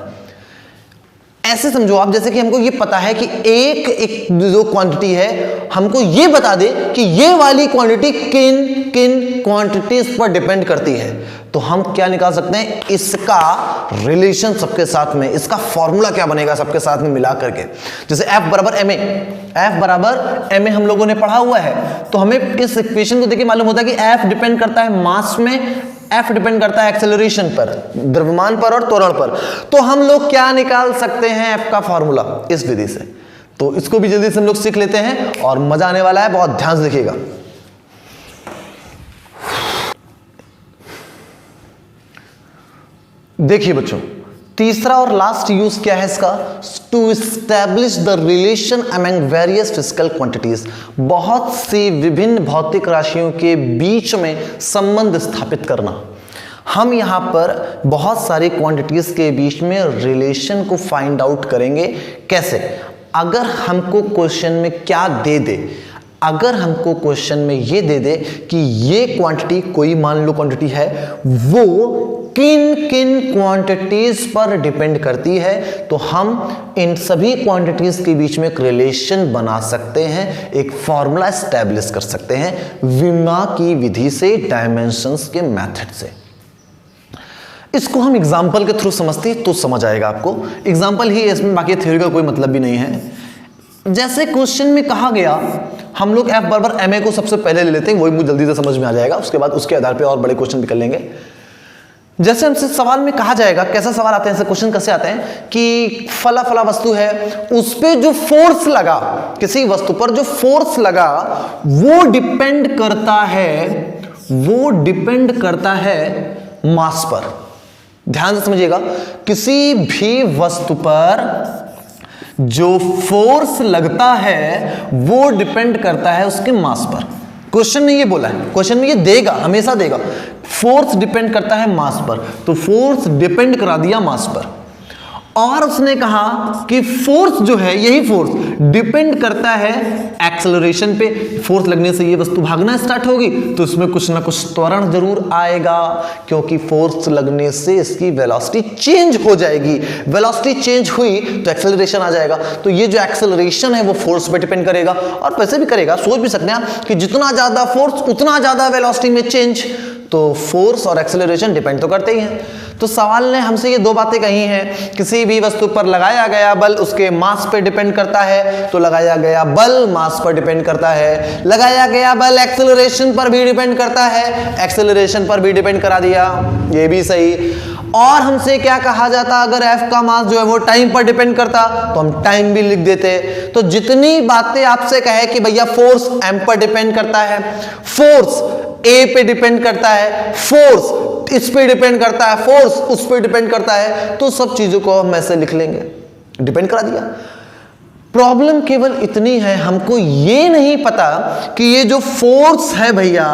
A: ऐसे समझो आप, जैसे कि हमको ये पता है कि एक जो क्वांटिटी है, हमको ये बता दे कि ये वाली क्वांटिटी किन किन क्वांटिटीज पर डिपेंड करती है, तो हम क्या निकाल सकते हैं, इसका रिलेशन सबके साथ में, इसका फॉर्मूला क्या बनेगा सबके साथ में मिला करके। जैसे F बराबर ma, F बराबर ma हम लोगों ने पढ़ा हुआ है, तो हमें इस इक्वेशन को देखिए मालूम होता है कि F डिपेंड करता है मास में, F डिपेंड करता है एक्सेलरेशन पर, द्रव्यमान पर और त्वरण पर। तो हम लोग क्या निकाल सकते हैं, F का फॉर्मूला इस विधि से। तो इसको भी जल्दी से हम लोग सीख लेते हैं और मजा आने वाला है, बहुत ध्यान से देखिएगा। देखिए बच्चों, तीसरा और लास्ट यूज क्या है इसका, to establish the relation among various physical quantities. बहुत सी विभिन्न भौतिक राशियों के बीच में संबंध स्थापित करना। हम यहां पर बहुत सारी क्वांटिटीज के बीच में रिलेशन को फाइंड आउट करेंगे। कैसे, अगर हमको क्वेश्चन में क्या दे दे, अगर हमको क्वेश्चन में ये दे दे कि ये क्वांटिटी, कोई मान लो क्वांटिटी है, वो किन किन क्वांटिटीज पर डिपेंड करती है, तो हम इन सभी क्वांटिटीज के बीच में एक रिलेशन बना सकते हैं, एक फॉर्मूला एस्टैब्लिश कर सकते हैं विमा की विधि से, डायमेंशंस के मेथड से। इसको हम एग्जाम्पल के थ्रू समझते तो समझ आएगा आपको। एग्जाम्पल ही है इसमें, बाकी थ्योरी का कोई मतलब भी नहीं है। जैसे क्वेश्चन में कहा गया, हम लोग F बराबर ma को सबसे पहले ले लेते हैं, वही मुझे जल्दी से समझ में आ जाएगा, उसके बाद उसके आधार पे और बड़े क्वेश्चन भी कर लेंगे। जैसे हमसे सवाल में कहा जाएगा, कैसा सवाल आते हैं, ऐसे क्वेश्चन कैसे आते हैं कि फला फला वस्तु है, उस पे जो फोर्स लगा, किसी वस्तु पर जो फोर्स लगा वो डिपेंड करता है मास पर। ध्यान से समझिएगा, किसी भी वस्तु पर जो फोर्स लगता है वो डिपेंड करता है उसके मास पर। क्वेश्चन ने ये बोला है, क्वेश्चन में ये देगा, हमेशा देगा, फोर्स डिपेंड करता है मास पर, तो फोर्स डिपेंड करा दिया मास पर। और उसने कहा कि फोर्स जो है, यही फोर्स डिपेंड करता है एक्सेलरेशन पे। फोर्स लगने से ये वस्तु भागना स्टार्ट होगी, तो इसमें कुछ ना कुछ त्वरण जरूर आएगा, क्योंकि फोर्स लगने से इसकी वेलोसिटी चेंज हो जाएगी। वेलोसिटी चेंज हुई तो एक्सेलरेशन आ जाएगा, तो ये जो एक्सेलरेशन है वो फोर्स पे डिपेंड करेगा। और वैसे भी करेगा, सोच भी सकते हैं आप कि जितना ज्यादा फोर्स उतना ज्यादा वेलोसिटी में चेंज। तो फोर्स और एक्सेलरेशन डिपेंड तो करते ही हैं। तो सवाल ने हमसे ये दो बातें कही हैं, किसी भी वस्तु पर लगाया गया बल उसके मास पे डिपेंड करता है, तो लगाया गया बल मास पर डिपेंड करता है। लगाया गया बल एक्सेलरेशन पर भी डिपेंड करता है, एक्सेलरेशन पर भी डिपेंड करा दिया, ये भी सही। और हमसे क्या कहा जाता, अगर F का मास जो है वो टाइम पर डिपेंड करता तो हम टाइम भी लिख देते। तो जितनी बातें आपसे कहे कि भैया फोर्स M पर डिपेंड करता है, फोर्स A पे डिपेंड करता है, फोर्स इस पे डिपेंड करता है, फोर्स उस पे डिपेंड करता है, तो सब चीजों को हम ऐसे लिख लेंगे, डिपेंड करा दिया। प्रॉब्लम केवल इतनी है, हमको ये नहीं पता कि ये जो फोर्स है भैया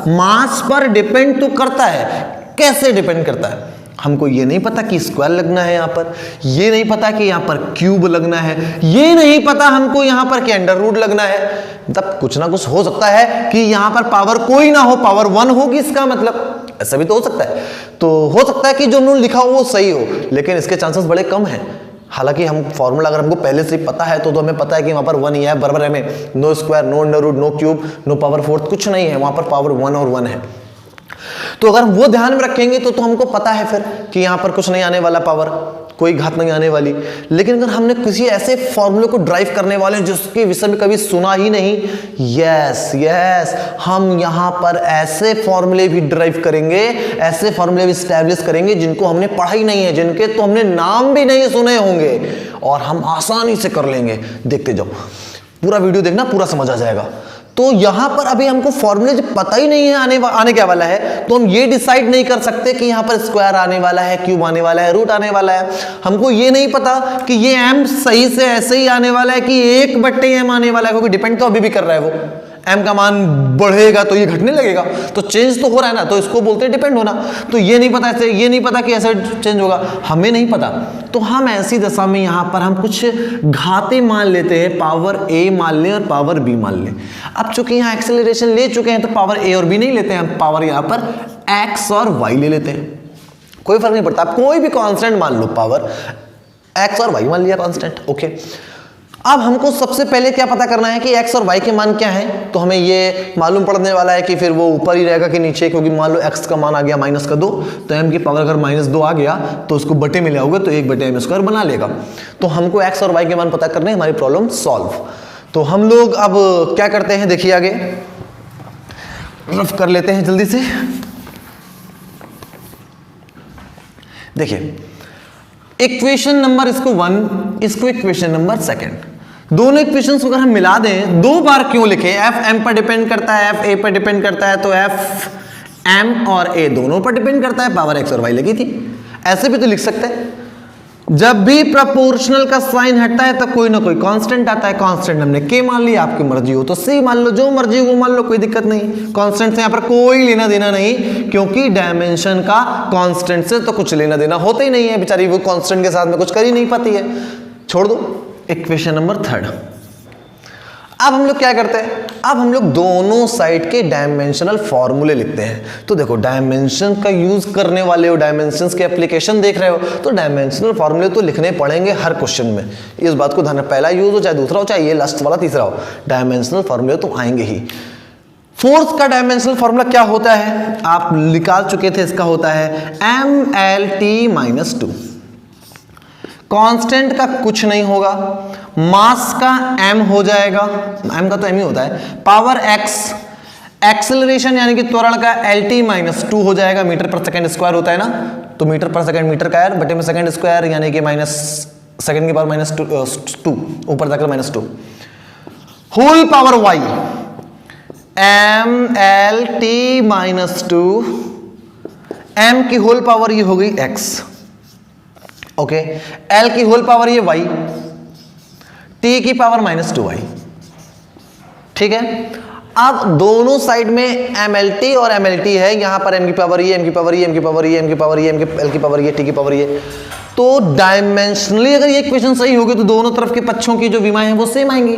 A: मास पर डिपेंड तो करता है, कैसे डिपेंड करता है। हमको ये नहीं पता कि स्क्वायर लगना है यहां पर, ये नहीं पता कि यहां पर क्यूब लगना है, ये नहीं पता हमको यहां पर कि अंडर रूट लगना है। मतलब कुछ ना कुछ हो सकता है कि यहां पर पावर कोई ना हो, पावर 1 होगी, इसका मतलब ऐसा भी तो हो सकता है। तो हो सकता है कि जो उन्होंने लिखा हो वो सही हो, लेकिन इसके चांसेस बड़े कम हैं। हालांकि हम फॉर्मूला अगर हमको पहले से पता है तो हमें पता है कि वहां पर 1 ही है, बराबर है में no square, no under root, no cube, no power 4, कुछ नहीं है, वहां पर पावर 1 और 1 है। तो अगर हम वो ध्यान में रखेंगे तो हमको पता है फिर कि यहां पर कुछ नहीं आने वाला, पावर कोई घात नहीं आने वाली। लेकिन अगर हमने किसी ऐसे फॉर्मूले को ड्राइव करने वाले जिसके विषय में कभी सुना ही नहीं, यस हम यहां पर ऐसे फॉर्मूले भी ड्राइव करेंगे, ऐसे फॉर्मूले भी स्टैब्लिश करेंगे जिनको हमने पढ़ा ही नहीं है, जिनके तो हमने नाम भी नहीं सुने होंगे, और हम आसानी से कर लेंगे। देखते जाओ, पूरा वीडियो देखना, पूरा समझ आ जाएगा। तो यहां पर अभी हमको फॉर्मूले जब पता ही नहीं है आने क्या वाला है, तो हम ये डिसाइड नहीं कर सकते कि यहां पर स्क्वायर आने वाला है, क्यूब आने वाला है, रूट आने वाला है। हमको ये नहीं पता कि ये m सही से ऐसे ही आने वाला है कि 1/m आने वाला है, क्योंकि डिपेंड तो अभी भी कर रहा है वो। m का मान बढ़ेगा तो ये घटने लगेगा, तो चेंज तो हो रहा है ना, तो इसको बोलते हैं डिपेंड होना। तो ये नहीं पता, ऐसे ये नहीं पता कि ऐसे चेंज होगा, हमें नहीं पता। तो हम ऐसी दशा में यहां पर हम कुछ घाते मान लेते हैं, पावर a मान लें और पावर b मान लें। अब चूंकि यहां एक्सेलरेशन ले चुके हैं तो पावर a और b नहीं लेते हैं, हम पावर यहां पर x और y ले लेते हैं। कोई फर्क नहीं पड़ता, आप कोई भी कांस्टेंट मान लो, पावर x और y मान लिया कांस्टेंट, ओके। अब हमको सबसे पहले क्या पता करना है कि x और y के मान क्या है। तो हमें ये मालूम पड़ने वाला है कि फिर वो ऊपर ही रहेगा कि नीचे, क्योंकि मान लो x का मान आ गया -2, तो m की पावर अगर -2 आ गया तो उसको बटे में ले आओगे तो 1/m² बना लेगा। तो हमको x और y के मान पता करने, हमारी प्रॉब्लम सॉल्व। तो हम लोग अब क्या करते हैं, देखिए आगे रफ कर लेते हैं जल्दी से। देखिए इक्वेशन नंबर इसको 1, इसको इक्वेशन नंबर 2, दोनों इक्वेशंस को अगर हम मिला दें, 2 बार क्यों लिखे, f m पर डिपेंड करता है, f a पर डिपेंड करता है, तो f m और a दोनों पर डिपेंड करता है, पावर x और y लगी थी। ऐसे भी तो लिख सकते हैं, जब भी प्रोपोर्शनल का साइन हटता है तो कोई ना कोई कांस्टेंट आता है। कांस्टेंट हमने k मान लिया, आपकी मर्जी हो तो c मान लो, जो मर्जी वो मान लो, कोई दिक्कत नहीं। कांस्टेंट से यहाँ पर कोई लेना देना नहीं, क्योंकि डायमेंशन का कांस्टेंट से तो कुछ लेना देना होता ही नहीं है, बेचारी वो कांस्टेंट के साथ में कुछ कर ही नहीं पाती है, छोड़ दो। Equation number 3। अब हम लोग क्या करते हैं, अब हम लोग दोनों साइड के डायमेंशनल फॉर्मूले लिखते हैं। तो देखो डायमेंशन का यूज करने वाले हो, डायमेंशंस के एप्लीकेशन देख रहे हो, तो डायमेंशनल फॉर्मूले तो लिखने पड़ेंगे हर क्वेश्चन में। इस बात को ध्यान रखना, पहला यूज हो चाहे दूसरा हो, चाहे ये लास्ट वाला तीसरा हो, डायमेंशनल फॉर्मूले तो आएंगे ही। फोर्स का डायमेंशनल फॉर्मूला क्या होता है, आप निकाल चुके थे, इसका होता है mLT-2। कांस्टेंट का कुछ नहीं होगा, मास का m हो जाएगा, m का तो m ही होता है, पावर x, एक्सेलरेशन यानी कि त्वरण का LT-2 हो जाएगा, मीटर पर सेकंड स्क्वायर होता है ना, तो मीटर पर सेकंड मीटर का है, बटे में सेकंड स्क्वायर यानी कि सेकंड की पावर -2 ऊपर जाकर -2, whole power y, mLT-2, m की होल पावर ये हो गई x, ओके, l की होल पावर ये y, t की पावर -2y, ठीक है। अब दोनों साइड में mLT और mLT है, यहां पर m की पावर ये, m की पावर ये, m की पावर ये, m की पावर ये, l की पावर ये, t की पावर ये। तो डायमेंशनली अगर ये इक्वेशन सही होगी तो दोनों तरफ के पक्षों की जो विमाएं हैं वो सेम आएंगी।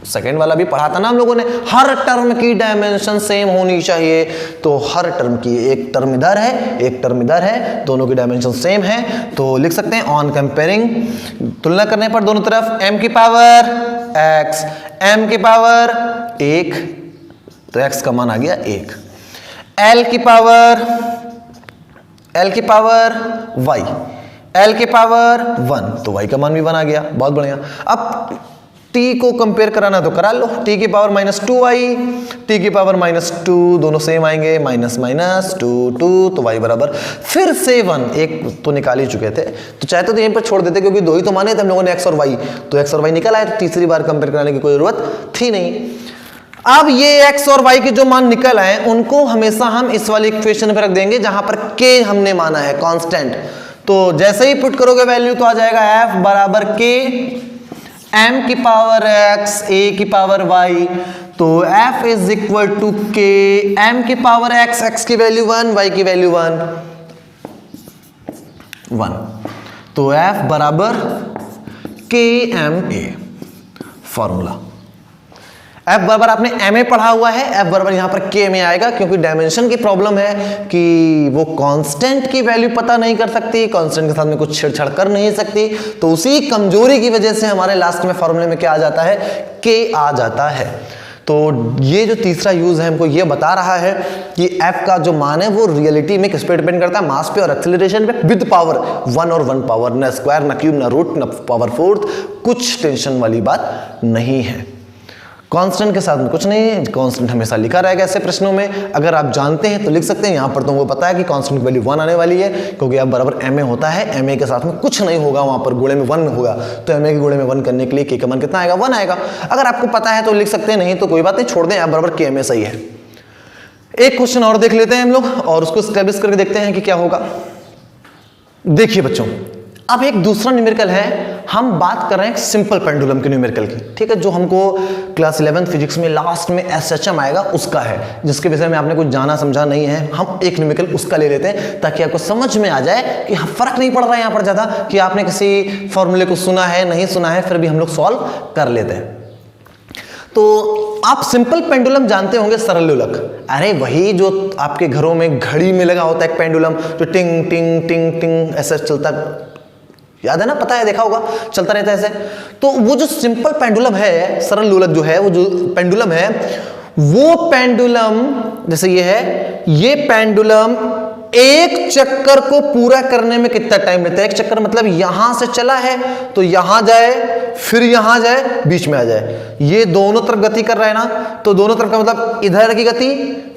A: सेकेंड वाला भी पढ़ा था ना हम लोगों ने, हर टर्म की डायमेंशन सेम होनी चाहिए। तो हर टर्म की, एक टर्म इधर है, एक टर्म इधर है, दोनों की डायमेंशन सेम है, तो लिख सकते हैं ऑन कंपेयरिंग, तुलना करने पर दोनों तरफ m की पावर x, m की पावर 1, तो x का मान आ गया 1, एल की पावर वाई, एल की पावर 1, तो y का मान भी 1 आ गया, बहुत बढ़िया। अब t को कंपेयर कराना तो करा लो, t की पावर -2y, t की पावर -2, दोनों सेम आएंगे, माइनस माइनस 2 2, तो y बराबर फिर से 1, एक तो निकाल ही चुके थे, तो चाहते तो यहीं पर छोड़ देते क्योंकि दो ही तो माने थे हम लोगों ने x और y, तो x और y निकल आए, तो तीसरी बार कंपेयर कराने की कोई जरूरत थी नहीं। अब ये x और y के जो मान निकल आए उनको हमेशा हम इस वाले इक्वेशन पे रख देंगे जहां पर k हमने माना है कांस्टेंट, तो जैसे ही पुट करोगे वैल्यू तो आ जाएगा f बराबर k m की पावर x a की पावर y, तो f is equal to k m की पावर x, x की वैल्यू 1, y की वैल्यू 1, तो f बराबर k m a। Formula f बराबर आपने ma पढ़ा हुआ है, f बराबर यहां पर k में आएगा क्योंकि डायमेंशन की प्रॉब्लम है कि वो कांस्टेंट की वैल्यू पता नहीं कर सकती, कांस्टेंट के साथ में कुछ छेड़छाड़ कर नहीं सकती, तो उसी कमजोरी की वजह से हमारे लास्ट में फॉर्मूले में क्या आ जाता है, k आ जाता है। तो ये जो तीसरा यूज है हमको ये बता रहा है कि f का जो मान है वो रियलिटी में किस पे डिपेंड करता है, मास पे और एक्सेलरेशन पे, विद पावर 1 और 1 पावर, ना स्क्वायर ना क्यूब ना रूट ना पावर फोर्थ, कुछ टेंशन वाली बात नहीं है। कांस्टेंट के साथ में कुछ नहीं है, कांस्टेंट हमेशा लिखा रहेगा ऐसे प्रश्नों में, अगर आप जानते हैं तो लिख सकते हैं, यहाँ पर तुमको पता है कि कांस्टेंट की वैल्यू 1 आने वाली है क्योंकि अब बराबर ma होता है, ma के साथ में कुछ नहीं होगा, वहाँ पर गुणे में 1 होगा, तो ma के गुणे में 1 करने के लिए k का मान कितना आएगा, 1 आएगा। अगर आपको पता है तो लिख सकते हैं, नहीं तो कोई बात नहीं, छोड़ दें, आप बराबर kma सही है। एक क्वेश्चन और देख लेते हैं हम लोग और उसको स्टैब्लिश करके देखते हैं कि क्या होगा। देखिए बच्चों, अब एक दूसरा न्यूमेरिकल है, हम बात कर रहे हैं सिंपल पेंडुलम के न्यूमेरिकल की, ठीक है, जो हमको क्लास 11 फिजिक्स में लास्ट में SHM आएगा उसका है, जिसके विषय में आपने कुछ जाना समझा नहीं है, हम एक न्यूमेरिकल उसका ले लेते हैं ताकि आपको समझ में आ जाए कि फर्क नहीं पड़ रहा है यहाँ पर ज्यादा कि आपने किसी फॉर्मूले को सुना है नहीं सुना है, फिर भी हम लोग सॉल्व कर लेते हैं। तो आप सिंपल पेंडुलम जानते होंगे, सरल लोलक, अरे वही जो आपके घरों में घड़ी में लगा होता है एक पेंडुलम, जो टिंग टिंग टिंग टिंग ऐसे चलता, याद है ना, पता है, देखा होगा, चलता रहता है ऐसे। तो वो जो सिंपल पेंडुलम है, सरल लोलक जो है, वो जो पेंडुलम है, वो पेंडुलम जैसे ये है, ये पेंडुलम एक चक्कर को पूरा करने में कितना टाइम लेता है, एक चक्कर मतलब यहां से चला है तो यहां जाए, फिर यहां जाए, बीच में आ जाए, ये दोनों तरफ गति कर रहा है ना, तो दोनों तरफ का मतलब इधर की गति,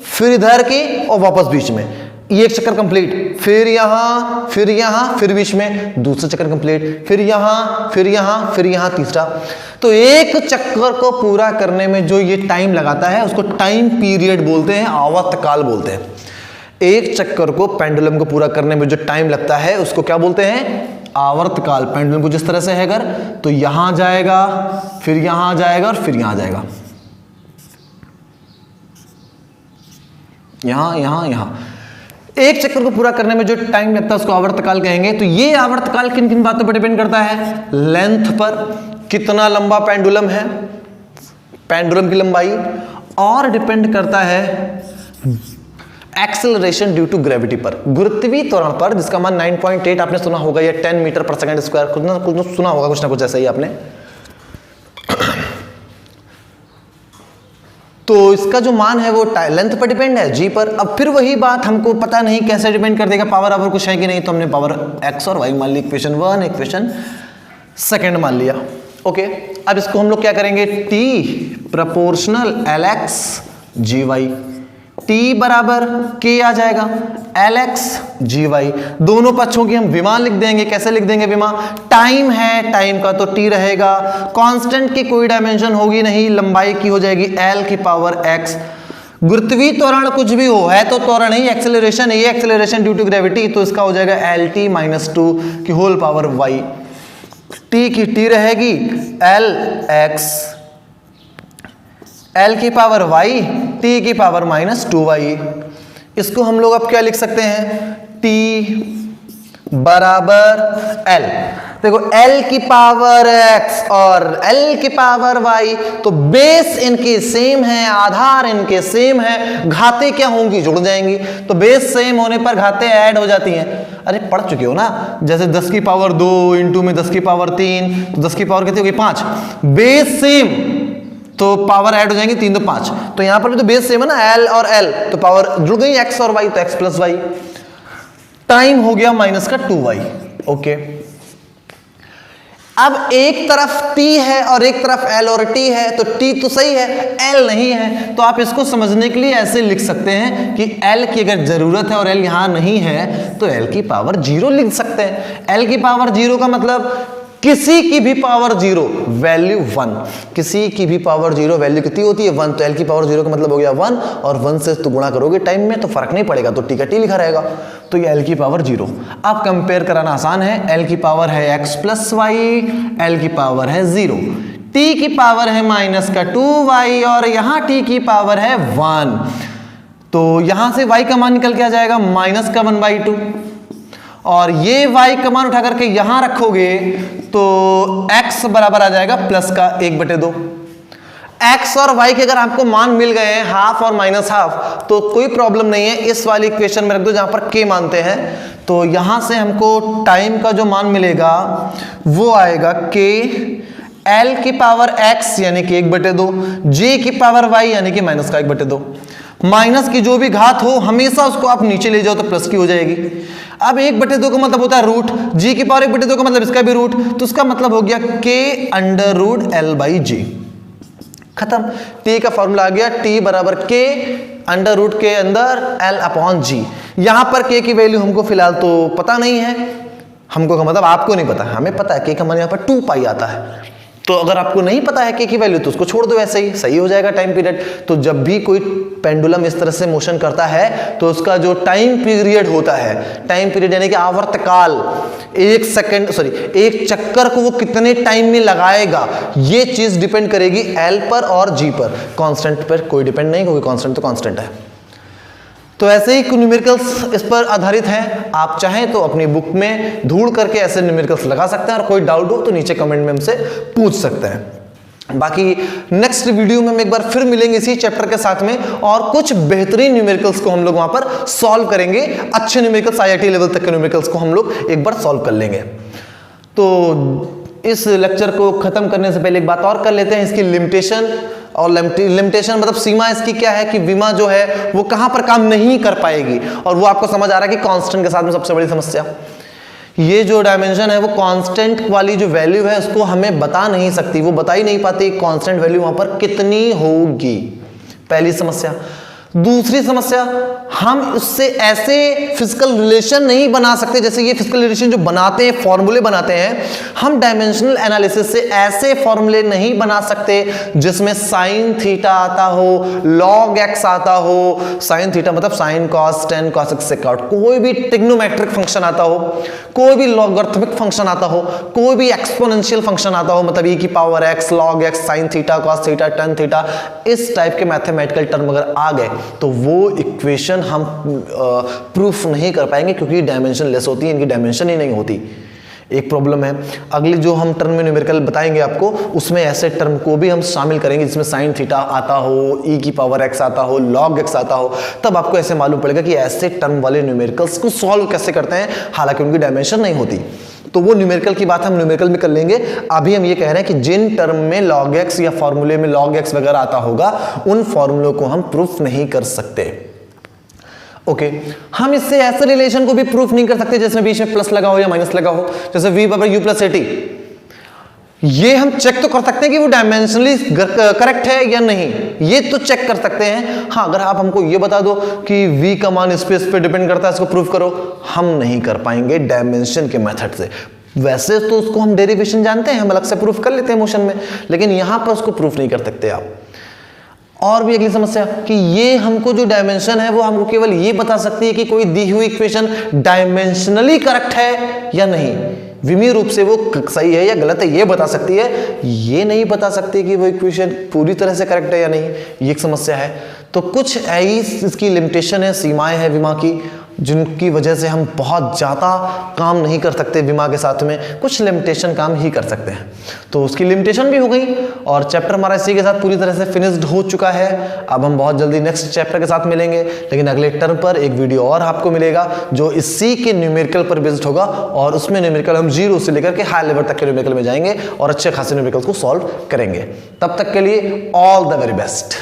A: फिर इधर की, और वापस बीच में, ये एक चक्कर कंप्लीट, फिर यहां, फिर यहां, फिर बीच में दूसरा चक्कर कंप्लीट, फिर यहां, फिर यहां, फिर यहां तीसरा। तो एक चक्कर को पूरा करने में जो ये टाइम लगाता है उसको टाइम पीरियड बोलते हैं, आवर्तकाल बोलते हैं। एक चक्कर को, पेंडुलम को पूरा करने में जो टाइम लगता है उसको क्या बोलते हैं, आवर्तकाल। पेंडुलम को जिस तरह से है अगर, तो यहां जाएगा, फिर यहां जाएगा और फिर यहां जाएगा, यहां यहां यहां, एक चक्कर को पूरा करने में जो टाइम लगता है उसको आवर्तकाल कहेंगे। तो ये आवर्तकाल किन किन बातों पर डिपेंड करता है, लेंथ पर, कितना लंबा पेंडुलम है, पेंडुलम की लंबाई, और डिपेंड करता है एक्सेलरेशन ड्यू टू ग्रेविटी पर, गुरुत्वीय त्वरण पर, जिसका मान 9.8 आपने सुना होगा, या 10 मीटर पर सेकंड स्क्वायर, कुछ ना सुना होगा, कुछ ना कुछ ऐसा ही आपने। तो इसका जो मान है वो लेंथ पर डिपेंड है, जी पर। अब फिर वही बात, हमको पता नहीं कैसे डिपेंड कर देगा, पावर अवर कुछ है कि नहीं, तो हमने पावर x और y मान ली, इक्वेशन 1 इक्वेशन 2 मान लिया। ओके, अब इसको हम लोग क्या करेंगे, t proportional lx gy, t बराबर k आ जाएगा, lx gy, दोनों पक्षों की हम विमा लिख देंगे। कैसे लिख देंगे विमा, टाइम है, टाइम का तो t रहेगा, कांस्टेंट की कोई डायमेंशन होगी नहीं, लंबाई की हो जाएगी l की पावर x, गुरुत्वीय त्वरण कुछ भी हो, है तो त्वरण ही, एक्सेलरेशन है, ये एक्सेलरेशन ड्यू टू ग्रेविटी, तो इसका हो जाएगा lt - 2 की होल पावर y, t की t रहेगी lx, l की पावर y, t की पावर -2y। इसको हम लोग अब क्या लिख सकते हैं, t बराबर l, देखो l की पावर x और l की पावर y, तो बेस इनके सेम है, आधार इनके सेम है, घाते क्या होंगी, जुड़ जाएंगी, तो बेस सेम होने पर घाते ऐड हो जाती हैं। अरे पढ़ चुके हो ना, जैसे 10 की पावर 2 इंटू में 10 की पावर 3, तो 10 की पावर कितनी होगी, 5, बेस सेम तो पावर ऐड हो जाएंगे, 3 2 5, तो यहां पर भी तो बेस सेम है ना, एल और एल, तो पावर जुड़ गई एक्स और वाई, तो एक्स प्लस वाई। टाइम हो गया माइनस का 2y। ओके, अब एक तरफ t है और एक तरफ l और t है, तो t तो सही है, l नहीं है, तो आप इसको समझने के लिए ऐसे लिख सकते हैं कि l की अगर जरूरत है और l यहां नहीं है तो l की पावर 0 लिख सकते हैं। l की पावर 0 का मतलब किसी की भी पावर 0 वैल्यू 1, किसी की भी पावर 0 वैल्यू कितनी होती है 1, तो l की पावर 0 का मतलब हो गया 1, और 1 से तो गुणा करोगे टाइम में तो फर्क नहीं पड़ेगा, तो t का t लिखा रहेगा, तो ये l की पावर 0। अब कंपेयर कराना आसान है, l की पावर है x प्लस वाई, l की पावर है 0, t की पावर है माइनस का 2y और यहां t की पावर है 1, तो यहां से y का मान निकल के आ जाएगा माइनस का 1/2, और ये y का मान उठा करके यहां रखोगे तो x बराबर आ जाएगा प्लस का 1/2। x और y के अगर आपको मान मिल गए हैं हाफ और माइनस हाफ तो कोई प्रॉब्लम नहीं है, इस वाली इक्वेशन में रख दो जहां पर k मानते हैं, तो यहां से हमको टाइम का जो मान मिलेगा वो आएगा k l की पावर x यानी कि 1/2, j की पावर y यानी कि माइनस का 1/2। माइनस की जो भी घात हो हमेशा उसको आप नीचे ले जाओ तो प्लस की हो जाएगी। अब 1/2 का मतलब होता है रूट, जी की पावर 1/2 का मतलब इसका भी रूट, तो उसका मतलब हो गया k अंडर रूट l/g। खत्म, t का फॉर्मूला आ गया t बराबर k अंडर रूट के अंदर l/g। यहां पर k की वैल्यू हमको फिलहाल तो पता नहीं है, हमको का मतलब आपको नहीं पता, हमें पता है k का मान यहां पर 2π आता है, तो अगर आपको नहीं पता है k की वैल्यू तो उसको छोड़ दो, ऐसे ही सही हो जाएगा टाइम पीरियड। तो जब भी कोई पेंडुलम इस तरह से मोशन करता है तो उसका जो टाइम पीरियड होता है, टाइम पीरियड यानी कि आवर्तकाल, एक चक्कर को वो कितने टाइम में लगाएगा, ये चीज डिपेंड करेगी l पर और g पर, कांस्टेंट पर कोई डिपेंड नहीं, क्योंकि कांस्टेंट तो कांस्टेंट है। तो ऐसे ही कुछ न्यूमेरिकल्स इस पर आधारित हैं, आप चाहें तो अपनी बुक में ढूंढ करके ऐसे न्यूमेरिकल्स लगा सकते हैं, और कोई डाउट हो तो नीचे कमेंट में हमसे पूछ सकते हैं। बाकी नेक्स्ट वीडियो में हम एक बार फिर मिलेंगे इसी चैप्टर के साथ में, और कुछ बेहतरीन न्यूमेरिकल्स को हम लोग वहां पर सॉल्व करेंगे, अच्छे न्यूमेरिकल्स IIT लेवल तक के न्यूमेरिकल्स को हम लोग एक बार सॉल्व कर लेंगे। तो इस लेक्चर को खत्म करने से पहले एक बात और कर लेते हैं, इसकी लिमिटेशन, और लिमिटेशन मतलब सीमा इसकी क्या है कि विमा जो है वो कहां पर काम नहीं कर पाएगी, और वो आपको समझ आ रहा है कि कांस्टेंट के साथ में सबसे बड़ी समस्या, ये जो डायमेंशन है वो कांस्टेंट वाली जो वैल्यू है उसको हमें बता नहीं सकती, वो बता ही नहीं पाती कांस्टेंट वैल्यू वहां पर कितनी होगी, पहली समस्या। दूसरी समस्या, हम उससे ऐसे फिजिकल रिलेशन नहीं बना सकते, जैसे ये फिजिकल रिलेशन जो बनाते हैं, फॉर्मूले बनाते हैं, हम डायमेंशनल एनालिसिस से ऐसे फॉर्मूले नहीं बना सकते जिसमें साइन थीटा आता हो, लॉग एक्स आता हो, साइन थीटा मतलब sine cos tan cos x sec out, कोई भी ट्रिग्नोमेट्रिक फंक्शन आता हो, कोई भी लॉगरिथमिक फंक्शन आता हो, कोई भी एक्सपोनेंशियल फंक्शन आता हो, मतलब e की power x, log x, sine theta, cos theta, tan theta, इस टाइप के मैथमेटिकल टर्म अगर आ गए तो वो इक्वेशन हम प्रूफ नहीं कर पाएंगे, क्योंकि डायमेंशन लेस होती है, इनकी डायमेंशन ही नहीं होती। एक प्रॉब्लम है, अगली जो हम टर्म में न्यूमेरिकल बताएंगे आपको, उसमें ऐसे टर्म को भी हम शामिल करेंगे जिसमें साइन थीटा आता हो, e की पावर x आता हो, लॉग x आता हो, तब आपको ऐसे मालूम पड़ेगा कि ऐसे टर्म वाले न्यूमेरिकल्स को सॉल्व कैसे करते हैं, हालांकि उनकी डायमेंशन नहीं होती। तो वो न्यूमेरिकल की बात हम न्यूमेरिकल में कर लेंगे। अभी हम ये कह रहे हैं कि जिन टर्म में लॉग एक्स या फॉर्मूले में लॉग एक्स वगैरह आता होगा, उन फॉर्मूलों को हम प्रूफ नहीं कर सकते। ओके, हम इससे ऐसे रिलेशन को भी प्रूफ नहीं कर सकते जिसमें बीच में प्लस लगा हो या माइनस लगा हो, जैसे v बराबर u प्लस at। ये हम चेक तो कर सकते हैं कि वो डायमेंशनली करेक्ट है या नहीं, ये तो चेक कर सकते हैं। हाँ, अगर आप हमको ये बता दो कि v का मान इस पे डिपेंड करता है, इसको प्रूफ करो, हम नहीं कर पाएंगे डायमेंशन के मेथड से। वैसे तो उसको हम डेरिवेशन जानते हैं, हम अलग से प्रूफ कर लेते हैं मोशन में, लेकिन यहां पर उसको प्रूफ नहीं कर सकते आप। और भी अगली समस्या कि ये हमको जो डायमेंशन है वो हमको केवल ये बता सकती है कि कोई दी हुई इक्वेशन डायमेंशनली करेक्ट है या नहीं, विमीय रूप से वो सही है या गलत है ये बता सकती है, ये नहीं बता सकती कि वो इक्वेशन पूरी तरह से करेक्ट है या नहीं, ये एक समस्या है। तो कुछ इसकी लिमिटेशन है, सीमाएं हैं विमा की, जिनकी वजह से हम बहुत ज़्यादा काम नहीं कर सकते विमा के साथ में, कुछ लिमिटेशन काम ही कर सकते हैं। तो उसकी लिमिटेशन भी हो गई और चैप्टर हमारा इसी के साथ पूरी तरह से फिनिश्ड हो चुका है। अब हम बहुत जल्दी नेक्स्ट चैप्टर के साथ मिलेंगे, लेकिन अगले टर्म पर एक वीडियो और आपको मिलेगा जो इसी के न्यूमेरिकल पर बेस्ड होगा और उसमें न्यूमेरिकल हम 0 से लेकर के हाई लेवल तक के न्यूमेरिकल में जाएंगे और अच्छे खासे न्यूमेरिकल्स को सॉल्व करेंगे। तब तक के लिए ऑल द वेरी बेस्ट।